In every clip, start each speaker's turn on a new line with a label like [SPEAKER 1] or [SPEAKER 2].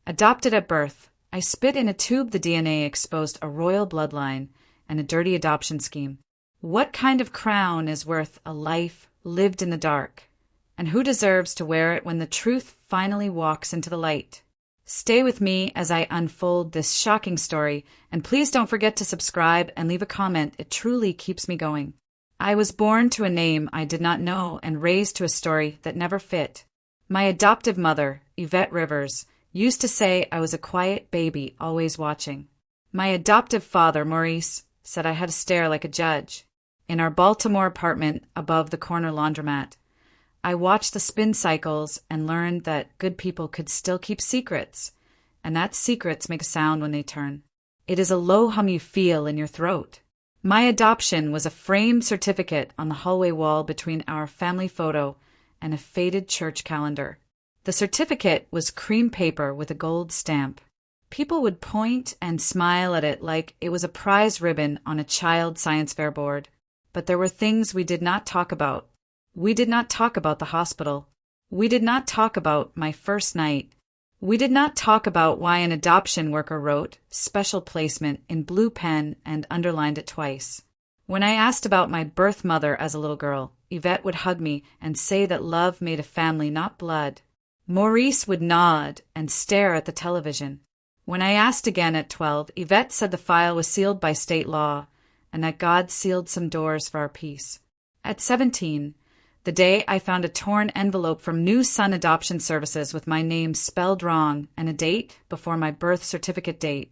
[SPEAKER 1] Adopted at birth, I spit in a tube. The DNA exposed a royal bloodline and a dirty adoption scheme. What kind of crown is worth a life lived in the dark? And who deserves to wear it when the truth finally walks into the light? Stay with me as I unfold this shocking story, and please don't forget to subscribe and leave a comment. It truly keeps me going. I was born to a name I did not know and raised to a story that never fit. My adoptive mother, Yvette Rivers, used to say I was a quiet baby always watching. My adoptive father, Maurice, said I had to stare like a judge. In our Baltimore apartment above the corner laundromat, I watched the spin cycles and learned that good people could still keep secrets, and that secrets make a sound when they turn. It is a low hum you feel in your throat. My adoption was a framed certificate on the hallway wall between our family photo and a faded church calendar. The certificate was cream paper with a gold stamp. People would point and smile at it like it was a prize ribbon on a child science fair board. But there were things we did not talk about. We did not talk about the hospital. We did not talk about my first night. We did not talk about why an adoption worker wrote special placement in blue pen and underlined it twice. When I asked about my birth mother as a little girl, Yvette would hug me and say that love made a family, not blood. Maurice would nod and stare at the television. When I asked again at 12, Yvette said the file was sealed by state law and that God sealed some doors for our peace. At 17, the day I found a torn envelope from New Sun Adoption Services with my name spelled wrong and a date before my birth certificate date,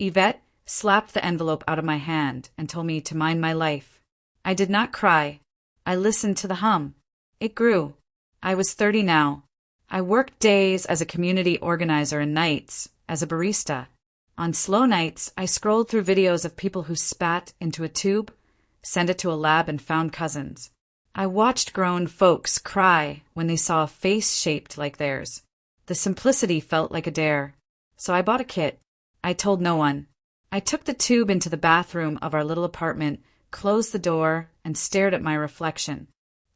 [SPEAKER 1] Yvette slapped the envelope out of my hand and told me to mind my life. I did not cry. I listened to the hum. It grew. I was 30 now. I worked days as a community organizer and nights as a barista. On slow nights, I scrolled through videos of people who spat into a tube, sent it to a lab, and found cousins. I watched grown folks cry when they saw a face shaped like theirs. The simplicity felt like a dare. So I bought a kit. I told no one. I took the tube into the bathroom of our little apartment, closed the door, and stared at my reflection.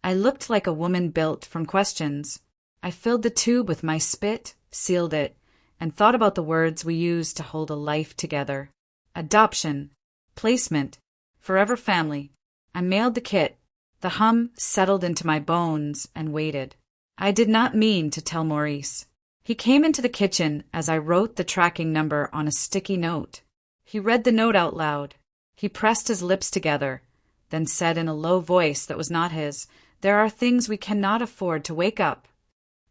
[SPEAKER 1] I looked like a woman built from questions. I filled the tube with my spit, sealed it, and thought about the words we use to hold a life together. Adoption, placement, forever family. I mailed the kit. The hum settled into my bones and waited. I did not mean to tell Maurice. He came into the kitchen as I wrote the tracking number on a sticky note. He read the note out loud. He pressed his lips together, then said in a low voice that was not his, "There are things we cannot afford to wake up."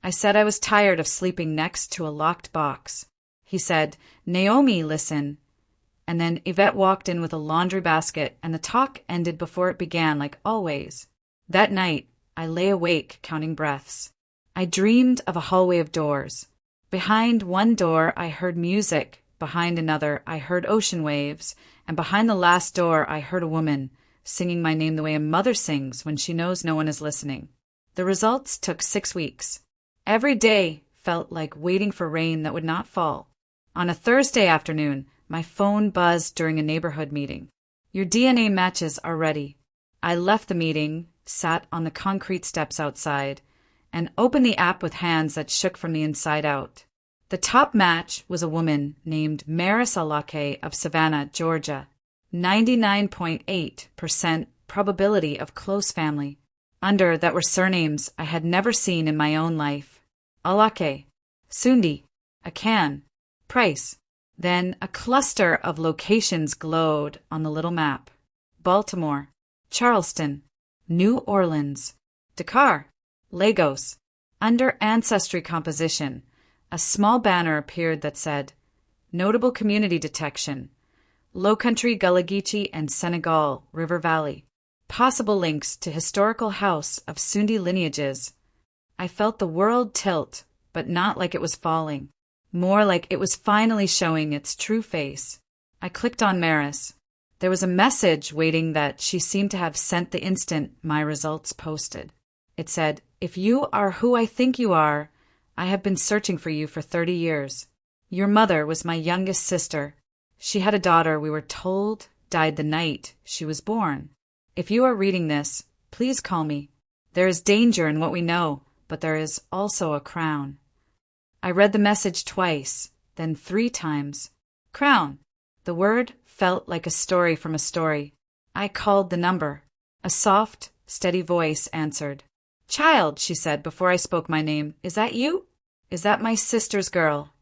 [SPEAKER 1] I said I was tired of sleeping next to a locked box. He said, "Naomi, listen." And then Yvette walked in with a laundry basket, and the talk ended before it began, like always. That night, I lay awake counting breaths. I dreamed of a hallway of doors. Behind one door, I heard music. Behind another, I heard ocean waves. And behind the last door, I heard a woman singing my name the way a mother sings when she knows no one is listening. The results took 6 weeks. Every day felt like waiting for rain that would not fall. On a Thursday afternoon, my phone buzzed during a neighborhood meeting. "Your DNA matches are ready." I left the meeting, sat on the concrete steps outside, and opened the app with hands that shook from the inside out. The top match was a woman named Maris Alake of Savannah, Georgia. 99.8% probability of close family. Under that were surnames I had never seen in my own life. Alake, Sundi, Akan, Price. Then a cluster of locations glowed on the little map. Baltimore, Charleston, New Orleans, Dakar, Lagos. Under ancestry composition, a small banner appeared that said, "Notable community detection, Lowcountry, Gullah Geechee, and Senegal, River Valley. Possible links to historical house of Sundi lineages." I felt the world tilt, but not like it was falling. More like it was finally showing its true face. I clicked on Maris. There was a message waiting that she seemed to have sent the instant my results posted. It said, "If you are who I think you are, I have been searching for you for 30 years. Your mother was my youngest sister. She had a daughter we were told died the night she was born. If you are reading this, please call me. There is danger in what we know, but there is also a crown." I read the message twice, then 3 times. Crown. The word felt like a story from a story. I called the number. A soft, steady voice answered. Child, she said before I spoke my name, is that you? Is that my sister's girl?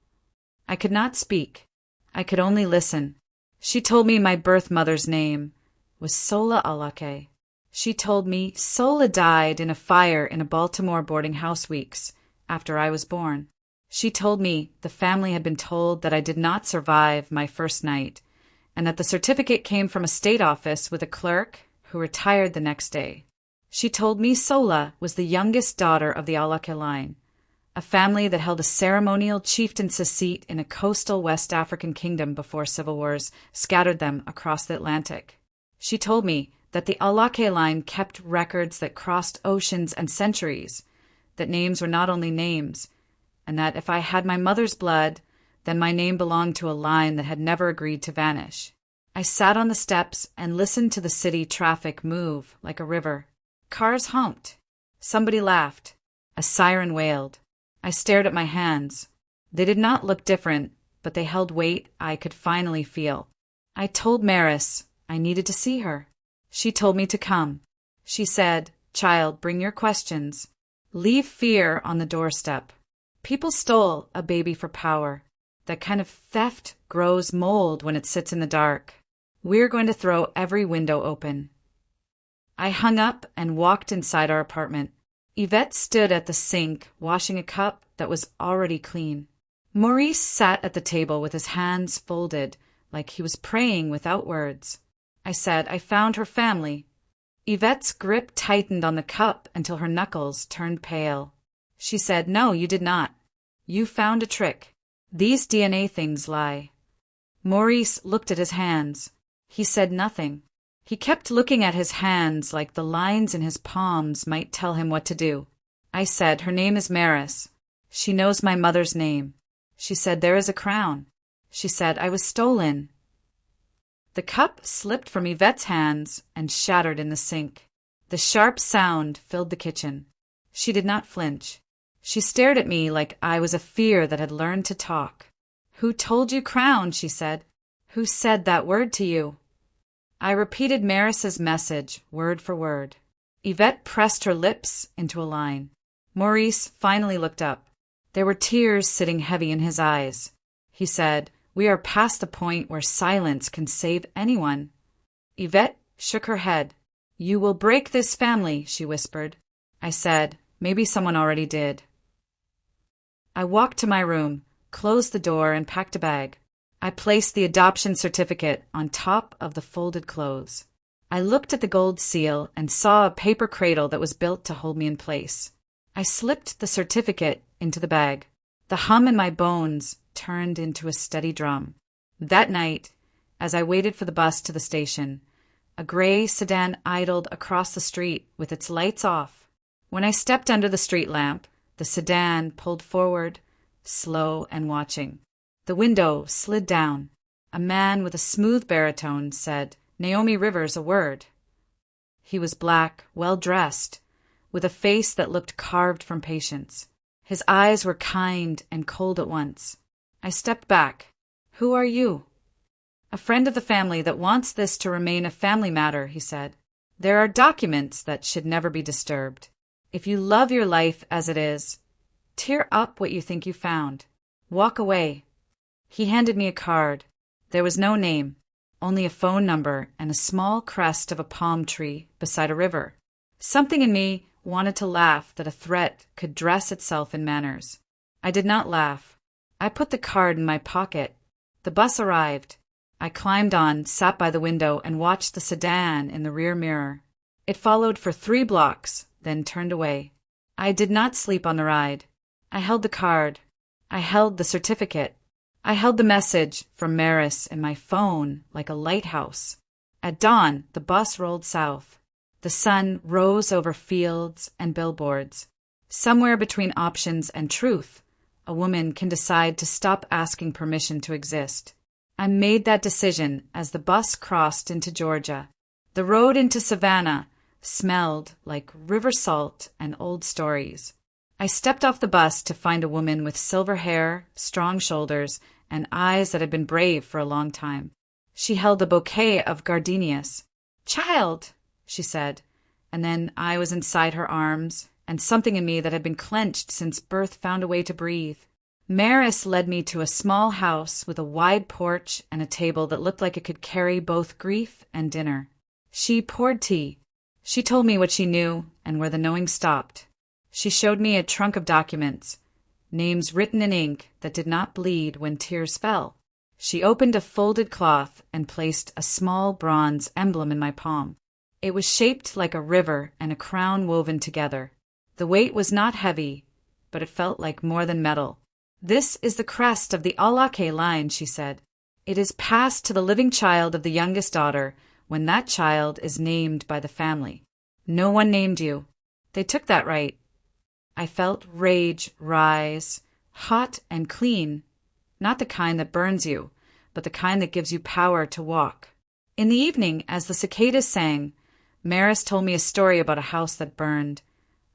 [SPEAKER 1] I could not speak. I could only listen. She told me my birth mother's name was Sola Alake. She told me Sola died in a fire in a Baltimore boarding house weeks after I was born. She told me the family had been told that I did not survive my first night, and that the certificate came from a state office with a clerk who retired the next day. She told me Sola was the youngest daughter of the Alake line, a family that held a ceremonial chieftaincy seat in a coastal West African kingdom before civil wars scattered them across the Atlantic. She told me that the Alake line kept records that crossed oceans and centuries, that names were not only names, and that if I had my mother's blood, then my name belonged to a line that had never agreed to vanish. I sat on the steps and listened to the city traffic move like a river. Cars honked. Somebody laughed. A siren wailed. I stared at my hands. They did not look different, but they held weight I could finally feel. I told Maris I needed to see her. She told me to come. She said, Child, bring your questions. Leave fear on the doorstep. People stole a baby for power. That kind of theft grows mold when it sits in the dark. We're going to throw every window open. I hung up and walked inside our apartment. Yvette stood at the sink, washing a cup that was already clean. Maurice sat at the table with his hands folded, like he was praying without words. I said, I found her family. Yvette's grip tightened on the cup until her knuckles turned pale. She said, No, you did not. You found a trick. These DNA things lie. Maurice looked at his hands. He said nothing. He kept looking at his hands like the lines in his palms might tell him what to do. I said, Her name is Maris. She knows my mother's name. She said, There is a crown. She said, I was stolen. The cup slipped from Yvette's hands and shattered in the sink. The sharp sound filled the kitchen. She did not flinch. She stared at me like I was a fear that had learned to talk. Who told you crown? She said. Who said that word to you? I repeated Maris's message, word for word. Yvette pressed her lips into a line. Maurice finally looked up. There were tears sitting heavy in his eyes. He said, We are past the point where silence can save anyone. Yvette shook her head. You will break this family, she whispered. I said, Maybe someone already did. I walked to my room, closed the door, and packed a bag. I placed the adoption certificate on top of the folded clothes. I looked at the gold seal and saw a paper cradle that was built to hold me in place. I slipped the certificate into the bag. The hum in my bones turned into a steady drum. That night, as I waited for the bus to the station, a gray sedan idled across the street with its lights off. When I stepped under the street lamp, the sedan pulled forward, slow and watching. The window slid down. A man with a smooth baritone said, Naomi Rivers, a word. He was black, well-dressed, with a face that looked carved from patience. His eyes were kind and cold at once. I stepped back. Who are you? A friend of the family that wants this to remain a family matter, he said. There are documents that should never be disturbed. If you love your life as it is, tear up what you think you found. Walk away. He handed me a card. There was no name, only a phone number and a small crest of a palm tree beside a river. Something in me wanted to laugh that a threat could dress itself in manners. I did not laugh. I put the card in my pocket. The bus arrived. I climbed on, sat by the window, and watched the sedan in the rear mirror. It followed for 3 blocks, then turned away. I did not sleep on the ride. I held the card. I held the certificate. I held the message from Maris in my phone like a lighthouse. At dawn, the bus rolled south. The sun rose over fields and billboards. Somewhere between options and truth, a woman can decide to stop asking permission to exist. I made that decision as the bus crossed into Georgia. The road into Savannah smelled like river salt and old stories. I stepped off the bus to find a woman with silver hair, strong shoulders, and eyes that had been brave for a long time. She held a bouquet of gardenias. "Child," she said, and then I was inside her arms, and something in me that had been clenched since birth found a way to breathe. Maris led me to a small house with a wide porch and a table that looked like it could carry both grief and dinner. She poured tea. She told me what she knew and where the knowing stopped. She showed me a trunk of documents, names written in ink that did not bleed when tears fell. She opened a folded cloth and placed a small bronze emblem in my palm. It was shaped like a river and a crown woven together. The weight was not heavy, but it felt like more than metal. "This is the crest of the Alake line," she said. "It is passed to the living child of the youngest daughter when that child is named by the family. No one named you. They took that right." I felt rage rise, hot and clean, not the kind that burns you, but the kind that gives you power to walk. In the evening, as the cicadas sang, Maris told me a story about a house that burned,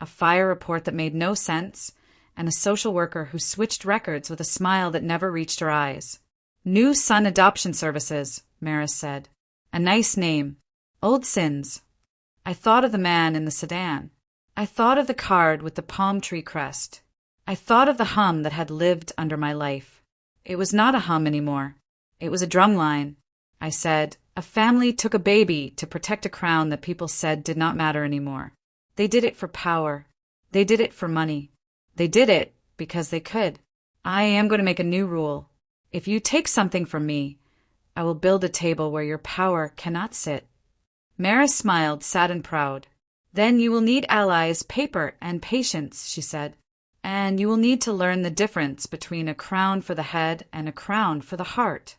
[SPEAKER 1] a fire report that made no sense, and a social worker who switched records with a smile that never reached her eyes. "New Son Adoption Services," Maris said. "A nice name. Old sins." I thought of the man in the sedan. I thought of the card with the palm tree crest. I thought of the hum that had lived under my life. It was not a hum anymore. It was a drumline. I said, a family took a baby to protect a crown that people said did not matter anymore. They did it for power. They did it for money. They did it because they could. I am going to make a new rule. If you take something from me, I will build a table where your power cannot sit. Maris smiled, sad and proud. "Then you will need allies, paper, and patience," she said. "And you will need to learn the difference between a crown for the head and a crown for the heart."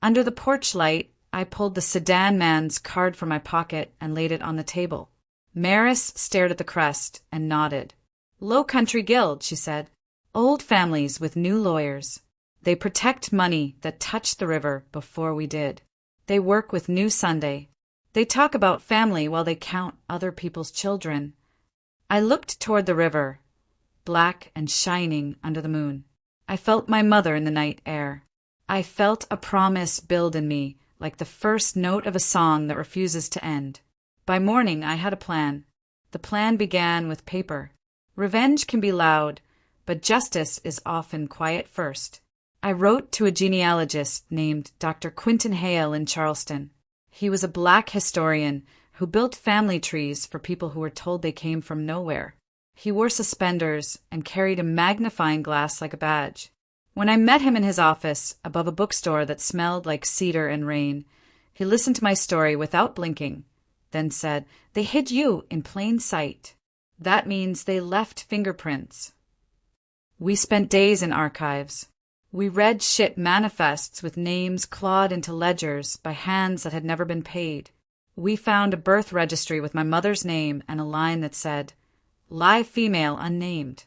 [SPEAKER 1] Under the porch light, I pulled the sedan man's card from my pocket and laid it on the table. Maris stared at the crest and nodded. "Low Country Guild," she said. "Old families with new lawyers. They protect money that touched the river before we did. They work with New Sunday. They talk about family while they count other people's children." I looked toward the river, black and shining under the moon. I felt my mother in the night air. I felt a promise build in me, like the first note of a song that refuses to end. By morning, I had a plan. The plan began with paper. Revenge can be loud, but justice is often quiet first. I wrote to a genealogist named Dr. Quinton Hale in Charleston. He was a black historian who built family trees for people who were told they came from nowhere. He wore suspenders and carried a magnifying glass like a badge. When I met him in his office above a bookstore that smelled like cedar and rain, he listened to my story without blinking, then said, "They hid you in plain sight. That means they left fingerprints." We spent days in archives. We read ship manifests with names clawed into ledgers by hands that had never been paid. We found a birth registry with my mother's name and a line that said, "Live female unnamed."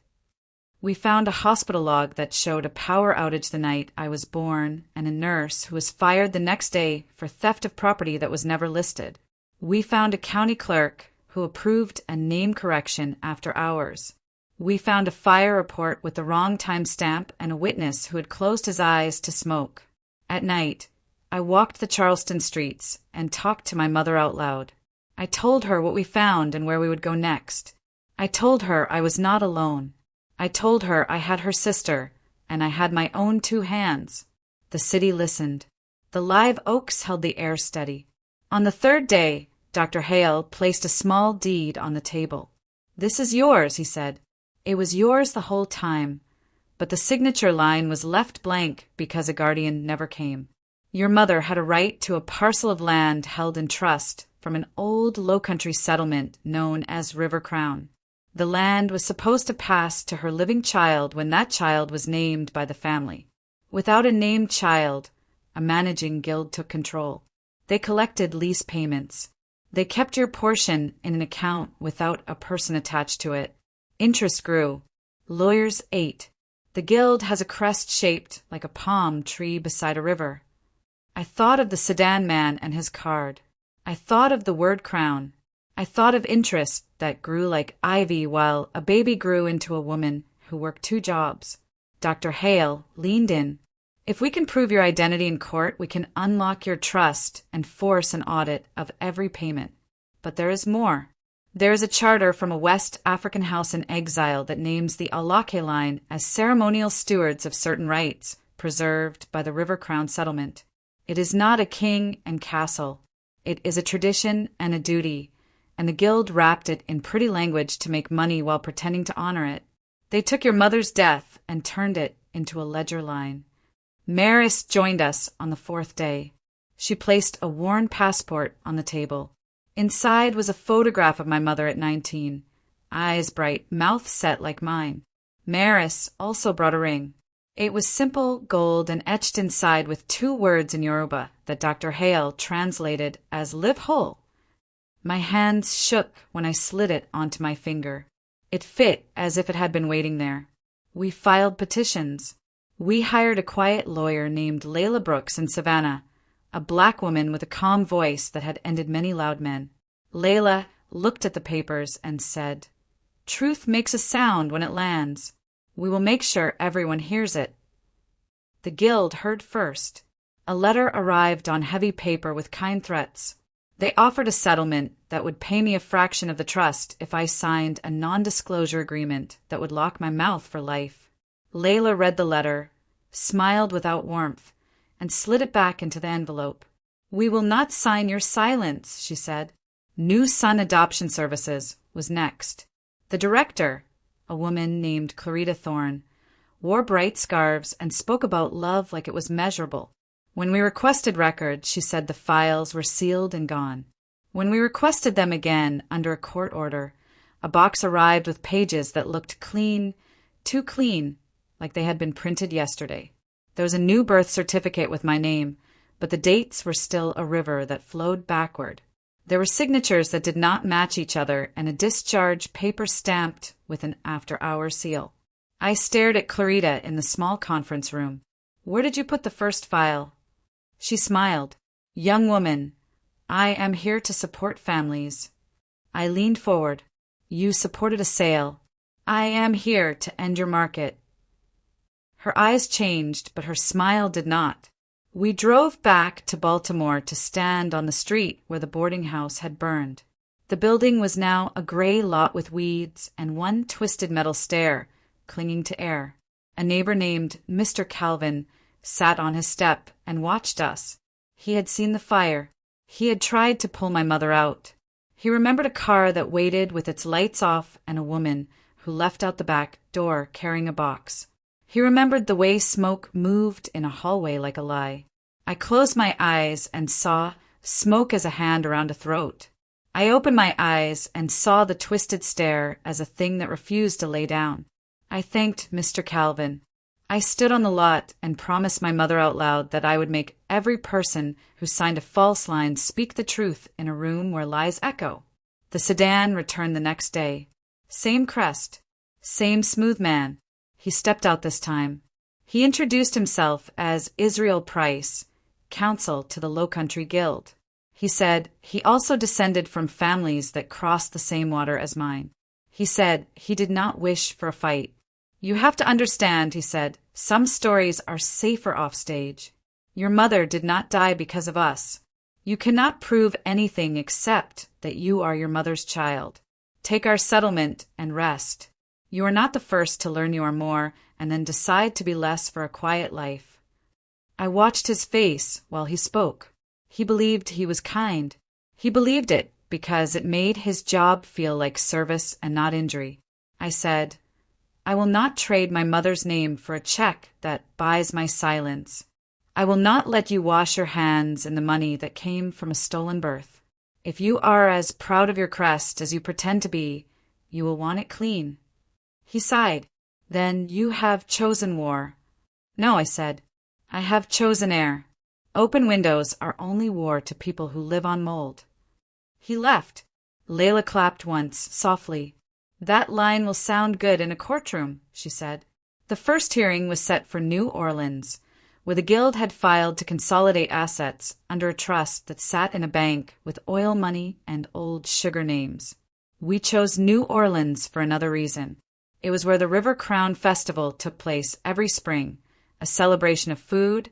[SPEAKER 1] We found a hospital log that showed a power outage the night I was born and a nurse who was fired the next day for theft of property that was never listed. We found a county clerk who approved a name correction after hours. We found a fire report with the wrong time stamp and a witness who had closed his eyes to smoke. At night, I walked the Charleston streets and talked to my mother out loud. I told her what we found and where we would go next. I told her I was not alone. I told her I had her sister, and I had my own 2 hands. The city listened. The live oaks held the air steady. On the 3rd day, Dr. Hale placed a small deed on the table. "This is yours," he said. "It was yours the whole time, but the signature line was left blank because a guardian never came. Your mother had a right to a parcel of land held in trust from an old low-country settlement known as River Crown. The land was supposed to pass to her living child when that child was named by the family. Without a named child, a managing guild took control. They collected lease payments. They kept your portion in an account without a person attached to it. Interest grew. Lawyers ate. The guild has a crest shaped like a palm tree beside a river." I thought of the sedan man and his card. I thought of the word crown. I thought of interest that grew like ivy while a baby grew into a woman who worked 2 jobs. Dr. Hale leaned in. If we can prove your identity in court, we can unlock your trust and force an audit of every payment. But there is more. There is a charter from a West African house in exile that names the Alake line as ceremonial stewards of certain rights preserved by the River Crown settlement. It is not a king and castle. It is a tradition and a duty, and the guild wrapped it in pretty language to make money while pretending to honor it. They took your mother's death and turned it into a ledger line. Maris joined us on the 4th day. She placed a worn passport on the table. Inside was a photograph of my mother at 19, eyes bright, mouth set like mine. Maris also brought a ring. It was simple gold and etched inside with 2 words in Yoruba that Dr. Hale translated as "live whole." My hands shook when I slid it onto my finger. It fit as if it had been waiting there. We filed petitions. We hired a quiet lawyer named Layla Brooks in Savannah, a black woman with a calm voice that had ended many loud men. Layla looked at the papers and said, "Truth makes a sound when it lands. We will make sure everyone hears it." The guild heard first. A letter arrived on heavy paper with kind threats. They offered a settlement that would pay me a fraction of the trust if I signed a non-disclosure agreement that would lock my mouth for life. Layla read the letter, smiled without warmth, and slid it back into the envelope. "We will not sign your silence," she said. New Son Adoption Services was next. The director, a woman named Clarita Thorne, wore bright scarves and spoke about love like it was measurable. When we requested records, she said the files were sealed and gone. When we requested them again under a court order, a box arrived with pages that looked clean, too clean, like they had been printed yesterday. There was a new birth certificate with my name, but the dates were still a river that flowed backward. There were signatures that did not match each other and a discharge paper stamped with an after-hours seal. I stared at Clarita in the small conference room. "Where did you put the first file?" She smiled. "Young woman, I am here to support families." I leaned forward. "You supported a sale. I am here to end your market." Her eyes changed, but her smile did not. We drove back to Baltimore to stand on the street where the boarding house had burned. The building was now a gray lot with weeds and one twisted metal stair clinging to air. A neighbor named Mr. Calvin sat on his step and watched us. He had seen the fire. He had tried to pull my mother out. He remembered a car that waited with its lights off and a woman who left out the back door carrying a box. He remembered the way smoke moved in a hallway like a lie. I closed my eyes and saw smoke as a hand around a throat. I opened my eyes and saw the twisted stair as a thing that refused to lay down. I thanked Mr. Calvin. I stood on the lot and promised my mother out loud that I would make every person who signed a false line speak the truth in a room where lies echo. The sedan returned the next day. Same crest. Same smooth man. He stepped out this time. He introduced himself as Israel Price, counsel to the Low Country Guild. He said he also descended from families that crossed the same water as mine. He said he did not wish for a fight. "You have to understand," he said, "some stories are safer off stage. Your mother did not die because of us. You cannot prove anything except that you are your mother's child. Take our settlement and rest. You are not the first to learn you are more and then decide to be less for a quiet life." I watched his face while he spoke. He believed he was kind. He believed it because it made his job feel like service and not injury. I said, "I will not trade my mother's name for a check that buys my silence. I will not let you wash your hands in the money that came from a stolen birth. If you are as proud of your crest as you pretend to be, you will want it clean." He sighed. "Then you have chosen war." "No," I said. "I have chosen air. Open windows are only war to people who live on mold." He left. Layla clapped once, softly. "That line will sound good in a courtroom," she said. The first hearing was set for New Orleans. where the guild had filed to consolidate assets under a trust that sat in a bank with oil money and old sugar names. We chose New Orleans for another reason. It was where the River Crown Festival took place every spring, a celebration of food,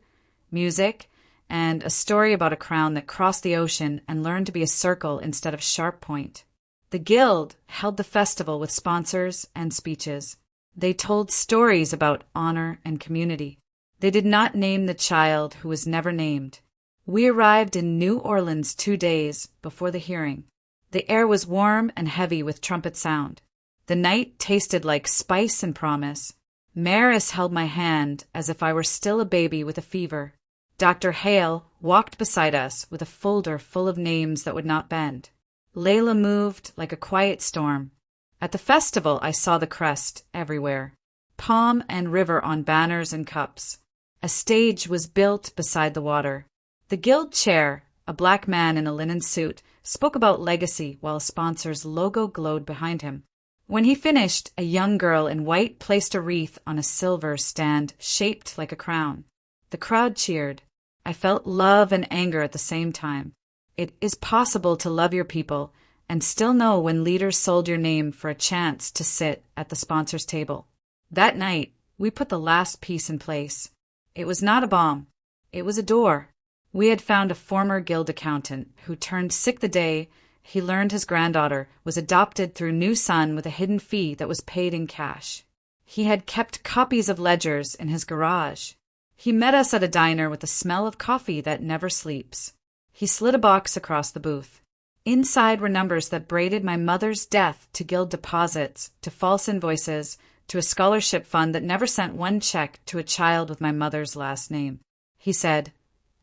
[SPEAKER 1] music, and a story about a crown that crossed the ocean and learned to be a circle instead of sharp point. The guild held the festival with sponsors and speeches. They told stories about honor and community. They did not name the child who was never named. We arrived in New Orleans 2 days before the hearing. The air was warm and heavy with trumpet sound. The night tasted like spice and promise. Maris held my hand as if I were still a baby with a fever. Dr. Hale walked beside us with a folder full of names that would not bend. Layla moved like a quiet storm. At the festival, I saw the crest everywhere. Palm and river on banners and cups. A stage was built beside the water. The guild chair, a black man in a linen suit, spoke about legacy while a sponsor's logo glowed behind him. When he finished, a young girl in white placed a wreath on a silver stand shaped like a crown. The crowd cheered. I felt love and anger at the same time. It is possible to love your people and still know when leaders sold your name for a chance to sit at the sponsor's table. That night, we put the last piece in place. It was not a bomb. It was a door. We had found a former guild accountant who turned sick the day he learned his granddaughter was adopted through new son with a hidden fee that was paid in cash. He had kept copies of ledgers in his garage. He met us at a diner with the smell of coffee that never sleeps. He slid a box across the booth. Inside were numbers that braided my mother's death to guild deposits, to false invoices, to a scholarship fund that never sent one check to a child with my mother's last name. He said,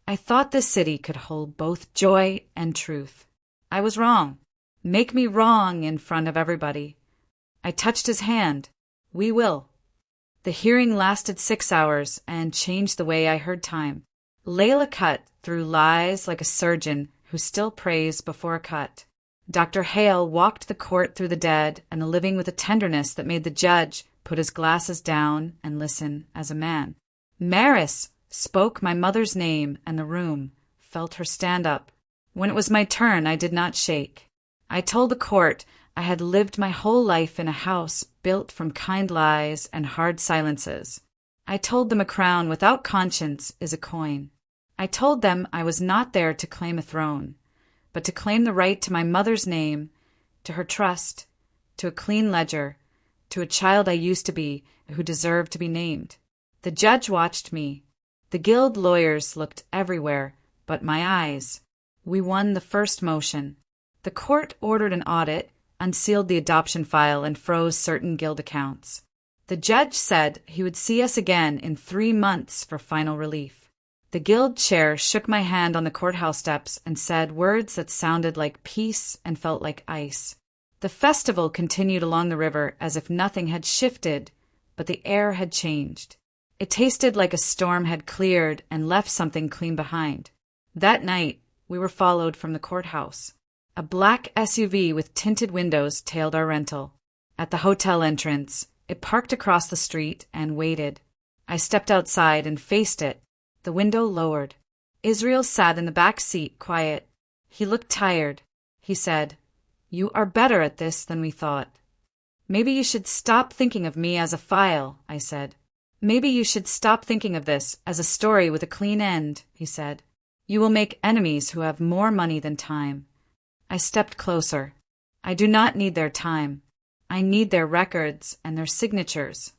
[SPEAKER 1] "I thought this city could hold both joy and truth. I was wrong. Make me wrong in front of everybody." I touched his hand. "We will." The hearing lasted 6 hours and changed the way I heard time. Layla cut through lies like a surgeon who still prays before a cut. Dr. Hale walked the court through the dead and the living with a tenderness that made the judge put his glasses down and listen as a man. Maris spoke my mother's name, and the room felt her stand up. When it was my turn, I did not shake. I told the court I had lived my whole life in a house built from kind lies and hard silences. I told them a crown without conscience is a coin. I told them I was not there to claim a throne, but to claim the right to my mother's name, to her trust, to a clean ledger, to a child I used to be who deserved to be named. The judge watched me. The guild lawyers looked everywhere but my eyes. We won the first motion. The court ordered an audit, unsealed the adoption file, and froze certain guild accounts. The judge said he would see us again in 3 months for final relief. The guild chair shook my hand on the courthouse steps and said words that sounded like peace and felt like ice. The festival continued along the river as if nothing had shifted, but the air had changed. It tasted like a storm had cleared and left something clean behind. That night, we were followed from the courthouse. A black SUV with tinted windows tailed our rental. At the hotel entrance, it parked across the street and waited. I stepped outside and faced it. The window lowered. Israel sat in the back seat, quiet. He looked tired. He said, "You are better at this than we thought." "Maybe you should stop thinking of me as a file," I said. "Maybe you should stop thinking of this as a story with a clean end," he said. "You will make enemies who have more money than time." I stepped closer. "I do not need their time. I need their records and their signatures."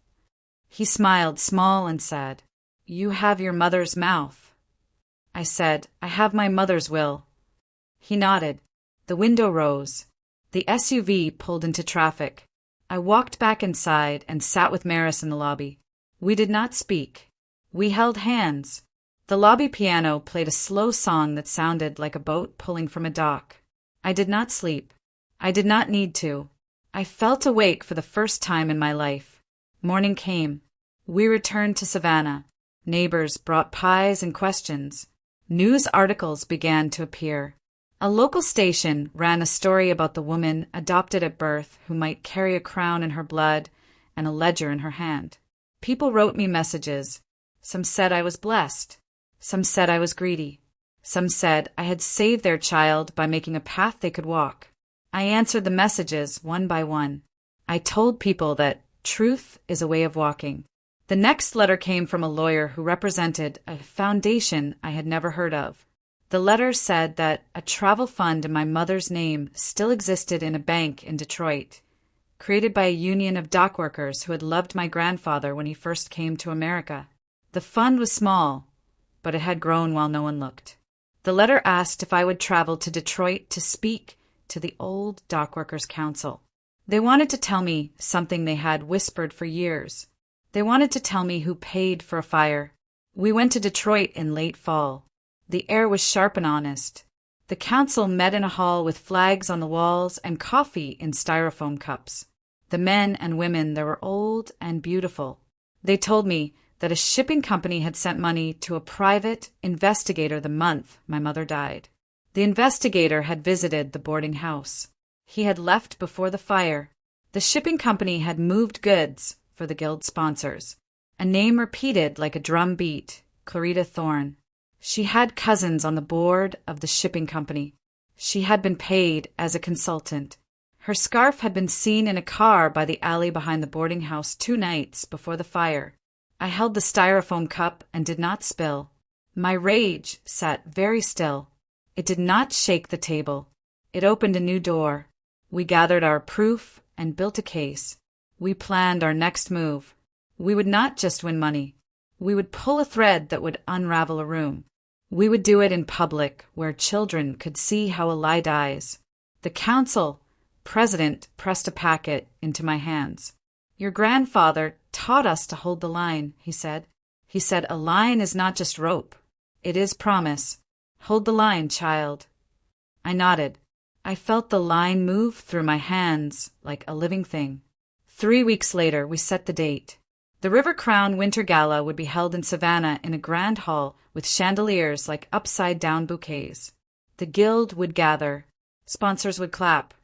[SPEAKER 1] He smiled, small and sad. "You have your mother's mouth." I said, "I have my mother's will." He nodded. The window rose. The SUV pulled into traffic. I walked back inside and sat with Maris in the lobby. We did not speak. We held hands. The lobby piano played a slow song that sounded like a boat pulling from a dock. I did not sleep. I did not need to. I felt awake for the first time in my life. Morning came. We returned to Savannah. Neighbors brought pies and questions. News articles began to appear. A local station ran a story about the woman adopted at birth who might carry a crown in her blood and a ledger in her hand. People wrote me messages. Some said I was blessed. Some said I was greedy. Some said I had saved their child by making a path they could walk. I answered the messages one by one. I told people that truth is a way of walking. The next letter came from a lawyer who represented a foundation I had never heard of. The letter said that a travel fund in my mother's name still existed in a bank in Detroit, created by a union of dock workers who had loved my grandfather when he first came to America. The fund was small, but it had grown while no one looked. The letter asked if I would travel to Detroit to speak to the old Dock Workers Council. They wanted to tell me something they had whispered for years. They wanted to tell me who paid for a fire. We went to Detroit in late fall. The air was sharp and honest. The council met in a hall with flags on the walls and coffee in styrofoam cups. The men and women there were old and beautiful. They told me that a shipping company had sent money to a private investigator the month my mother died. The investigator had visited the boarding house. He had left before the fire. The shipping company had moved goods for the guild sponsors. A name repeated like a drum beat, Clarita Thorne. She had cousins on the board of the shipping company. She had been paid as a consultant. Her scarf had been seen in a car by the alley behind the boarding house 2 nights before the fire. I held the styrofoam cup and did not spill. My rage sat very still. It did not shake the table. It opened a new door. We gathered our proof and built a case. We planned our next move. We would not just win money. We would pull a thread that would unravel a room. We would do it in public, where children could see how a lie dies. The council president pressed a packet into my hands. Your grandfather taught us to hold the line, he said. He said, a line is not just rope. It is promise. Hold the line, child. I nodded. I felt the line move through my hands like a living thing. 3 weeks later, we set the date. The River Crown Winter Gala would be held in Savannah in a grand hall with chandeliers like upside-down bouquets. The guild would gather. Sponsors would clap.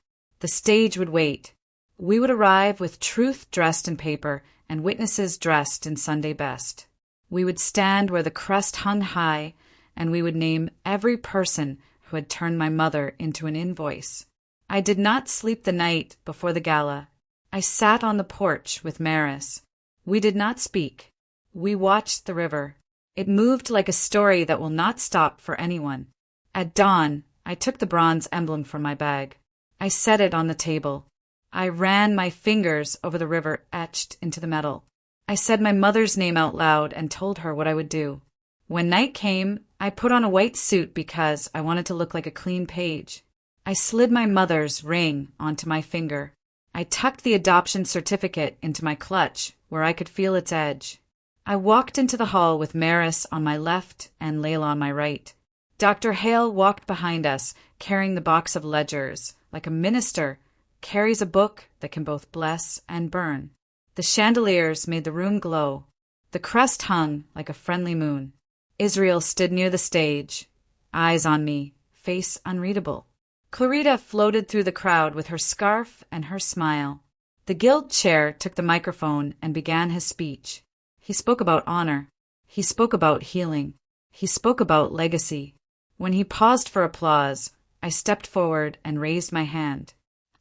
[SPEAKER 1] The stage would wait. We would arrive with truth dressed in paper and witnesses dressed in Sunday best. We would stand where the crest hung high, and we would name every person who had turned my mother into an invoice. I did not sleep the night before the gala. I sat on the porch with Maris. We did not speak. We watched the river. It moved like a story that will not stop for anyone. At dawn, I took the bronze emblem from my bag. I set it on the table. I ran my fingers over the river etched into the metal. I said my mother's name out loud and told her what I would do. When night came, I put on a white suit because I wanted to look like a clean page. I slid my mother's ring onto my finger. I tucked the adoption certificate into my clutch where I could feel its edge. I walked into the hall with Maris on my left and Layla on my right. Dr. Hale walked behind us, carrying the box of ledgers, like a minister carries a book that can both bless and burn. The chandeliers made the room glow. The crest hung like a friendly moon. Israel stood near the stage, eyes on me, face unreadable. Clarita floated through the crowd with her scarf and her smile. The guild chair took the microphone and began his speech. He spoke about honor. He spoke about healing. He spoke about legacy. When he paused for applause, I stepped forward and raised my hand.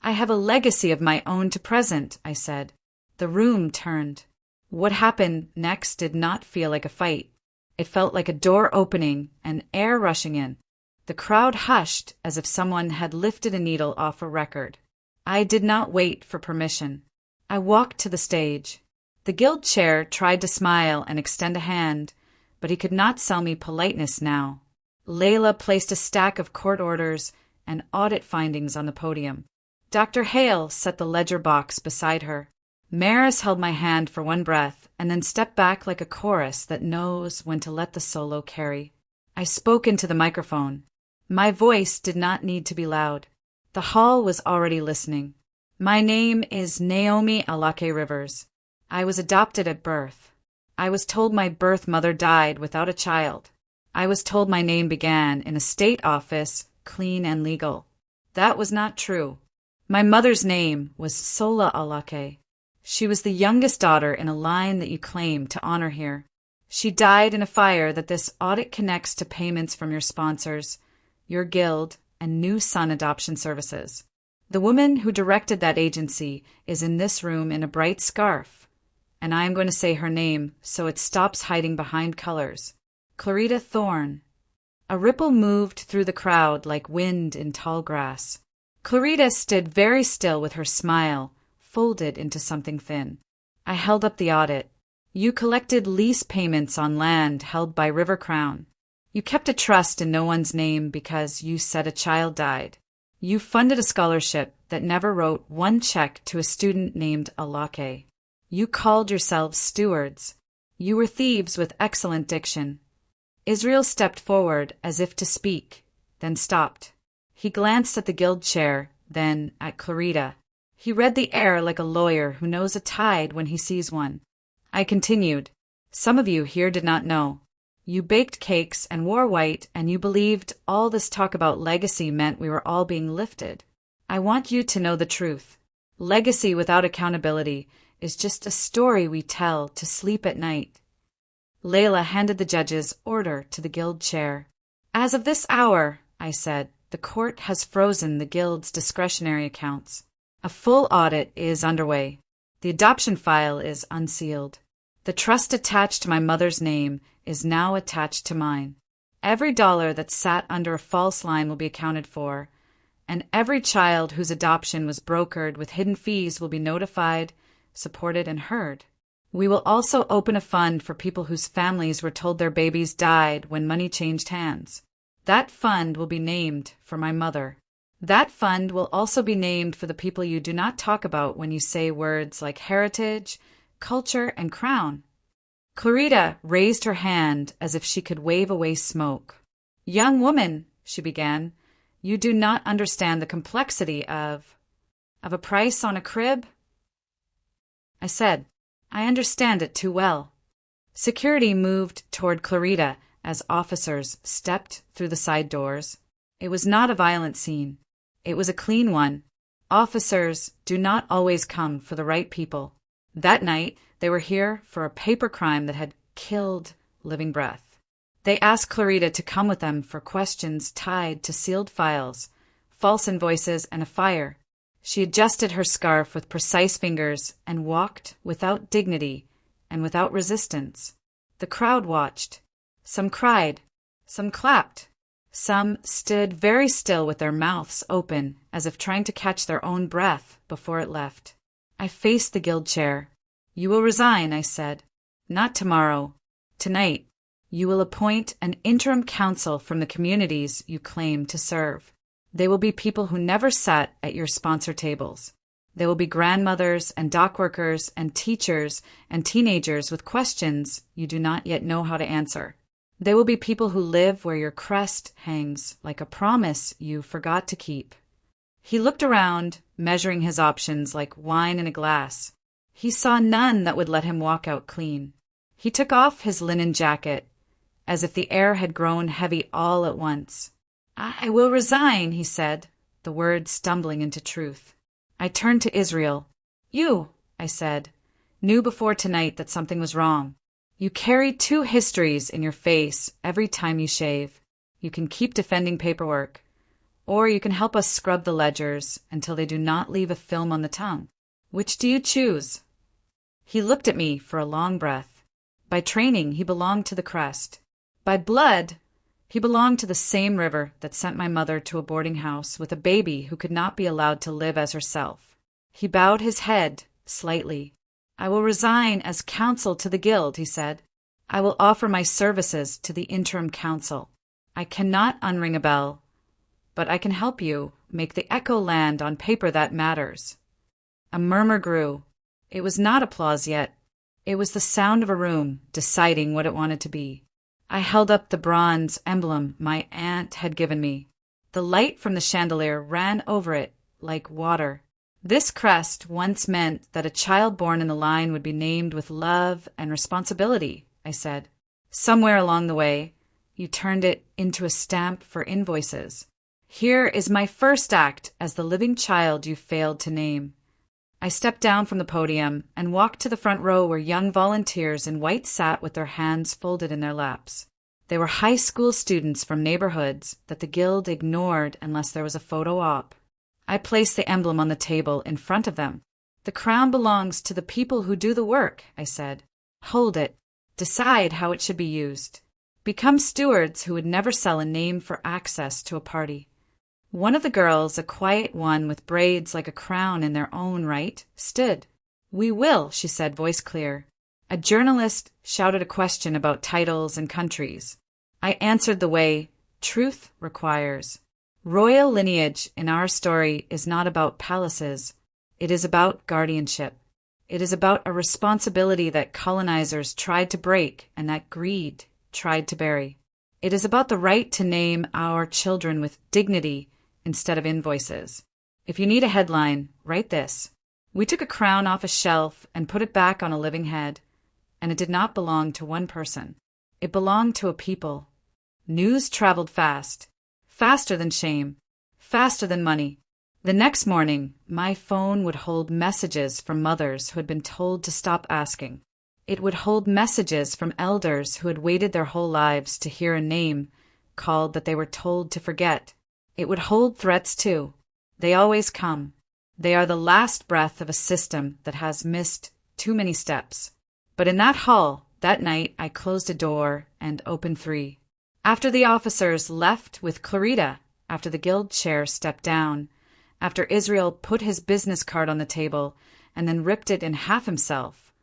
[SPEAKER 1] I have a legacy of my own to present, I said. The room turned. What happened next did not feel like a fight. It felt like a door opening and air rushing in. The crowd hushed as if someone had lifted a needle off a record. I did not wait for permission. I walked to the stage. The guild chair tried to smile and extend a hand, but he could not sell me politeness now. Layla placed a stack of court orders and audit findings on the podium. Dr. Hale set the ledger box beside her. Maris held my hand for one breath and then stepped back like a chorus that knows when to let the solo carry. I spoke into the microphone. My voice did not need to be loud. The hall was already listening. My name is Naomi Alake Rivers. I was adopted at birth. I was told my birth mother died without a child. I was told my name began in a state office, clean and legal. That was not true. My mother's name was Sola Alake. She was the youngest daughter in a line that you claim to honor here. She died in a fire that this audit connects to payments from your sponsors, your guild, and New Son Adoption Services. The woman who directed that agency is in this room in a bright scarf, and I am going to say her name so it stops hiding behind colors. Clarita Thorne. A ripple moved through the crowd like wind in tall grass. Clarita stood very still with her smile folded into something thin. I held up the audit. You collected lease payments on land held by River Crown. You kept a trust in no one's name because you said a child died. You funded a scholarship that never wrote one check to a student named Alake. You called yourselves stewards. You were thieves with excellent diction. Israel stepped forward as if to speak, then stopped. He glanced at the guild chair, then at Clarita. He read the air like a lawyer who knows a tide when he sees one. I continued. Some of you here did not know. You baked cakes and wore white, and you believed all this talk about legacy meant we were all being lifted. I want you to know the truth. Legacy without accountability is just a story we tell to sleep at night. Layla handed the judge's order to the guild chair. As of this hour, I said, the court has frozen the guild's discretionary accounts. A full audit is underway. The adoption file is unsealed. The trust attached to my mother's name is now attached to mine. Every dollar that sat under a false line will be accounted for, and every child whose adoption was brokered with hidden fees will be notified, supported, and heard. We will also open a fund for people whose families were told their babies died when money changed hands. That fund will be named for my mother. That fund will also be named for the people you do not talk about when you say words like heritage, culture, and crown. Clarita raised her hand as if she could wave away smoke. Young woman, she began, you do not understand the complexity of a price on a crib? I said, I understand it too well. Security moved toward Clarita as officers stepped through the side doors. It was not a violent scene. It was a clean one. Officers do not always come for the right people. That night, they were here for a paper crime that had killed living breath. They asked Clarita to come with them for questions tied to sealed files, false invoices, and a fire. She adjusted her scarf with precise fingers and walked without dignity and without resistance. The crowd watched. Some cried. Some clapped. Some stood very still with their mouths open as if trying to catch their own breath before it left. I faced the guild chair. You will resign, I said. Not tomorrow. Tonight. You will appoint an interim council from the communities you claim to serve. They will be people who never sat at your sponsor tables. They will be grandmothers and dock workers and teachers and teenagers with questions you do not yet know how to answer. They will be people who live where your crest hangs like a promise you forgot to keep. He looked around, measuring his options like wine in a glass. He saw none that would let him walk out clean. He took off his linen jacket, as if the air had grown heavy all at once. I will resign, he said, the words stumbling into truth. I turned to Israel. You, I said, knew before tonight that something was wrong. You carry two histories in your face every time you shave. You can keep defending paperwork, or you can help us scrub the ledgers until they do not leave a film on the tongue. Which do you choose? He looked at me for a long breath. By training, he belonged to the crest. By blood, he belonged to the same river that sent my mother to a boarding house with a baby who could not be allowed to live as herself. He bowed his head slightly. I will resign as counsel to the guild, he said. I will offer my services to the interim council. I cannot unring a bell, but I can help you make the echo land on paper that matters. A murmur grew. It was not applause yet. It was the sound of a room deciding what it wanted to be. I held up the bronze emblem my aunt had given me. The light from the chandelier ran over it like water. This crest once meant that a child born in the line would be named with love and responsibility, I said. Somewhere along the way, you turned it into a stamp for invoices. Here is my first act as the living child you failed to name. I stepped down from the podium and walked to the front row where young volunteers in white sat with their hands folded in their laps. They were high school students from neighborhoods that the guild ignored unless there was a photo op. I placed the emblem on the table in front of them. "The crown belongs to the people who do the work," I said. "Hold it. Decide how it should be used. Become stewards who would never sell a name for access to a party." One of the girls, a quiet one with braids like a crown in their own right, stood. "We will," she said, voice clear. A journalist shouted a question about titles and countries. I answered the way truth requires. Royal lineage in our story is not about palaces. It is about guardianship. It is about a responsibility that colonizers tried to break and that greed tried to bury. It is about the right to name our children with dignity instead of invoices. If you need a headline, write this. We took a crown off a shelf and put it back on a living head, and it did not belong to one person. It belonged to a people. News traveled fast, faster than shame, faster than money. The next morning, my phone would hold messages from mothers who had been told to stop asking. It would hold messages from elders who had waited their whole lives to hear a name called that they were told to forget. It would hold threats too. They always come. They are the last breath of a system that has missed too many steps. But in that hall, that night, I closed a door and opened 3. After the officers left with Clarita, after the guild chair stepped down, after Israel put his business card on the table and then ripped it in half himself,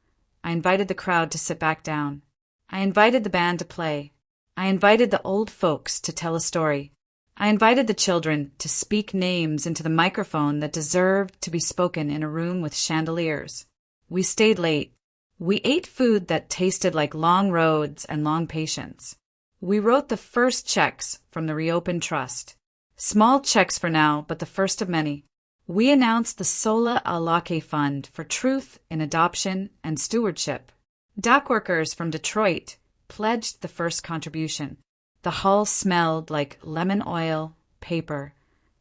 [SPEAKER 1] I invited the crowd to sit back down. I invited the band to play. I invited the old folks to tell a story. I invited the children to speak names into the microphone that deserved to be spoken in a room with chandeliers. We stayed late. We ate food that tasted like long roads and long patience. We wrote the first checks from the reopened trust. Small checks for now, but the first of many. We announced the Sola Alake Fund for Truth in Adoption and Stewardship. Dock workers from Detroit pledged the first contribution. The hall smelled like lemon oil, paper,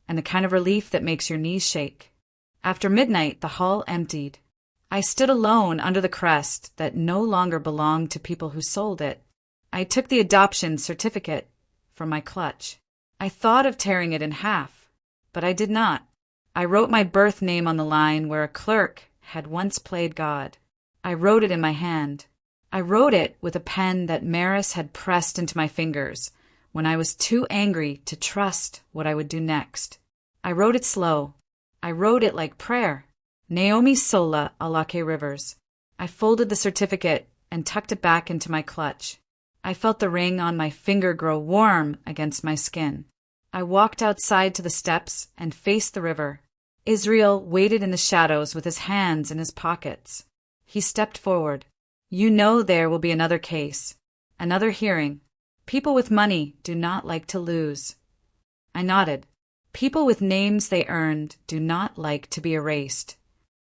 [SPEAKER 1] and the kind of relief that makes your knees shake. After midnight, the hall emptied. I stood alone under the crest that no longer belonged to people who sold it. I took the adoption certificate from my clutch. I thought of tearing it in half, but I did not. I wrote my birth name on the line where a clerk had once played God. I wrote it in my hand. I wrote it with a pen that Maris had pressed into my fingers when I was too angry to trust what I would do next. I wrote it slow. I wrote it like prayer. Naomi Sola Alake Rivers. I folded the certificate and tucked it back into my clutch. I felt the ring on my finger grow warm against my skin. I walked outside to the steps and faced the river. Israel waited in the shadows with his hands in his pockets. He stepped forward. "You know there will be another case, another hearing. People with money do not like to lose." I nodded. People with names they earned do not like to be erased.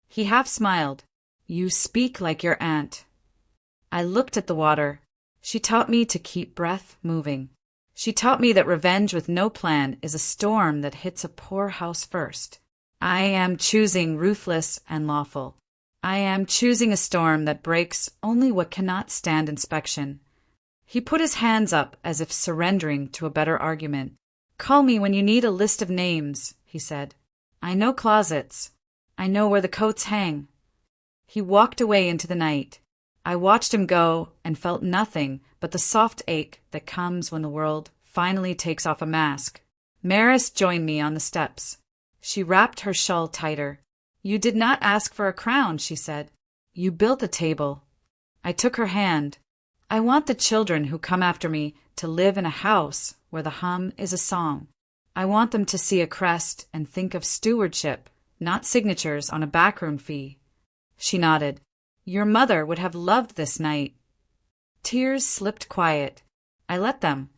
[SPEAKER 1] He half smiled. "You speak like your aunt." I looked at the water. She taught me to keep breath moving. She taught me that revenge with no plan is a storm that hits a poor house first. I am choosing ruthless and lawful. I am choosing a storm that breaks only what cannot stand inspection. He put his hands up as if surrendering to a better argument. "Call me when you need a list of names," he said. "I know closets. I know where the coats hang." He walked away into the night. I watched him go and felt nothing but the soft ache that comes when the world finally takes off a mask. Maris joined me on the steps. She wrapped her shawl tighter. "You did not ask for a crown," she said. "You built the table." I took her hand. "I want the children who come after me to live in a house where the hum is a song. I want them to see a crest and think of stewardship, not signatures on a backroom fee." She nodded. "Your mother would have loved this night." Tears slipped quiet. I let them.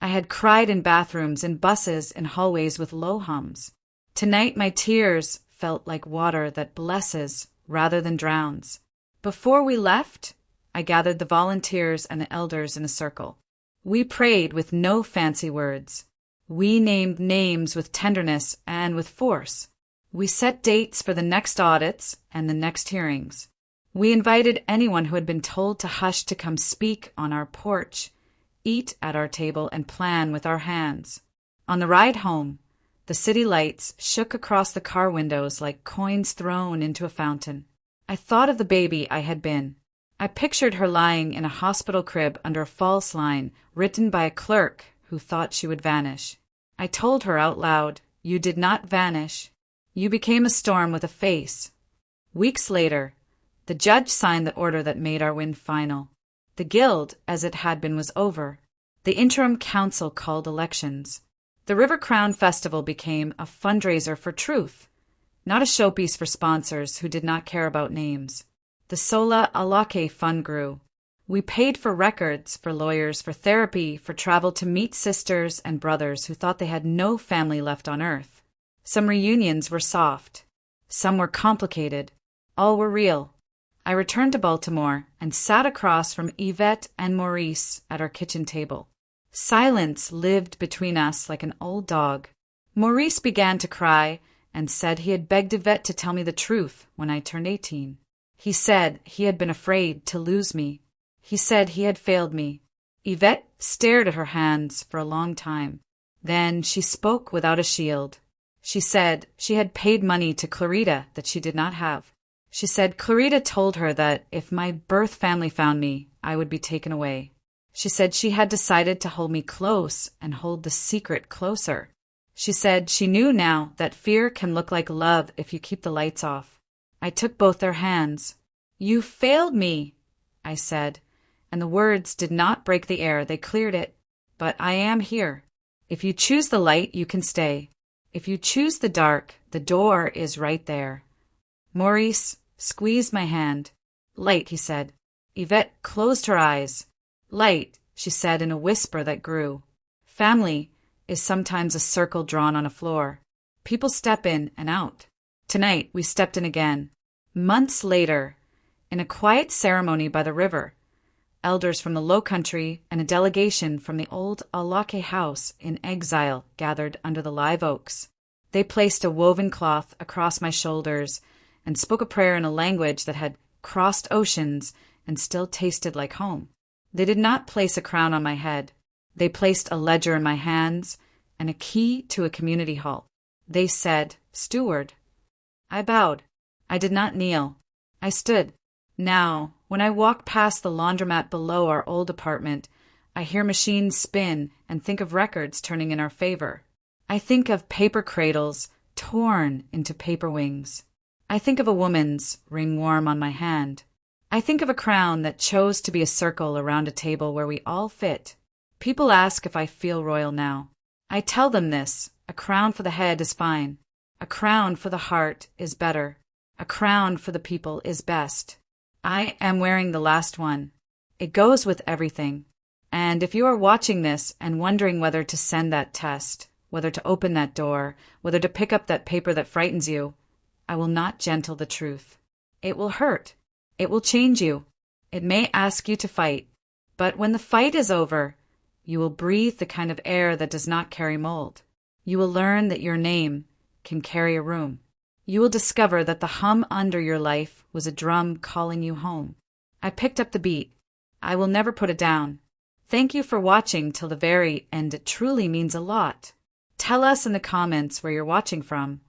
[SPEAKER 1] I had cried in bathrooms, in buses, in hallways with low hums. Tonight my tears felt like water that blesses rather than drowns. Before we left, I gathered the volunteers and the elders in a circle. We prayed with no fancy words. We named names with tenderness and with force. We set dates for the next audits and the next hearings. We invited anyone who had been told to hush to come speak on our porch, eat at our table, and plan with our hands. On the ride home, the city lights shook across the car windows like coins thrown into a fountain. I thought of the baby I had been. I pictured her lying in a hospital crib under a false line written by a clerk who thought she would vanish. I told her out loud, "You did not vanish. You became a storm with a face." Weeks later, the judge signed the order that made our win final. The guild, as it had been, was over. The interim council called elections. The River Crown Festival became a fundraiser for truth, not a showpiece for sponsors who did not care about names. The Sola Alake Fund grew. We paid for records, for lawyers, for therapy, for travel to meet sisters and brothers who thought they had no family left on earth. Some reunions were soft. Some were complicated. All were real. I returned to Baltimore and sat across from Yvette and Maurice at our kitchen table. Silence lived between us like an old dog. Maurice began to cry and said he had begged Yvette to tell me the truth when I turned 18. He said he had been afraid to lose me. He said he had failed me. Yvette stared at her hands for a long time. Then she spoke without a shield. She said she had paid money to Clarita that she did not have. She said Clarita told her that if my birth family found me, I would be taken away. She said she had decided to hold me close and hold the secret closer. She said she knew now that fear can look like love if you keep the lights off. I took both their hands. "You failed me," I said, and the words did not break the air, they cleared it. "But I am here. If you choose the light, you can stay. If you choose the dark, the door is right there." Maurice squeezed my hand. "Light," he said. Yvette closed her eyes. "Light," she said in a whisper that grew. "Family is sometimes a circle drawn on a floor. People step in and out. Tonight we stepped in again. Months later, in a quiet ceremony by the river, elders from the Low Country and a delegation from the old Alake house in exile gathered under the live oaks. They placed a woven cloth across my shoulders and spoke a prayer in a language that had crossed oceans and still tasted like home. They did not place a crown on my head. They placed a ledger in my hands and a key to a community hall. They said, "Steward." I bowed. I did not kneel. I stood. Now, when I walk past the laundromat below our old apartment, I hear machines spin and think of records turning in our favor. I think of paper cradles torn into paper wings. I think of a woman's ring warm on my hand. I think of a crown that chose to be a circle around a table where we all fit. People ask if I feel royal now. I tell them this: a crown for the head is fine. A crown for the heart is better. A crown for the people is best. I am wearing the last one. It goes with everything. And if you are watching this and wondering whether to send that test, whether to open that door, whether to pick up that paper that frightens you, I will not gentle the truth. It will hurt. It will change you. It may ask you to fight. But when the fight is over, you will breathe the kind of air that does not carry mold. You will learn that your name can carry a room. You will discover that the hum under your life was a drum calling you home. I picked up the beat. I will never put it down. Thank you for watching till the very end. It truly means a lot. Tell us in the comments where you're watching from.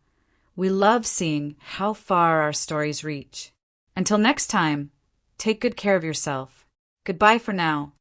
[SPEAKER 1] We love seeing how far our stories reach. Until next time, take good care of yourself. Goodbye for now.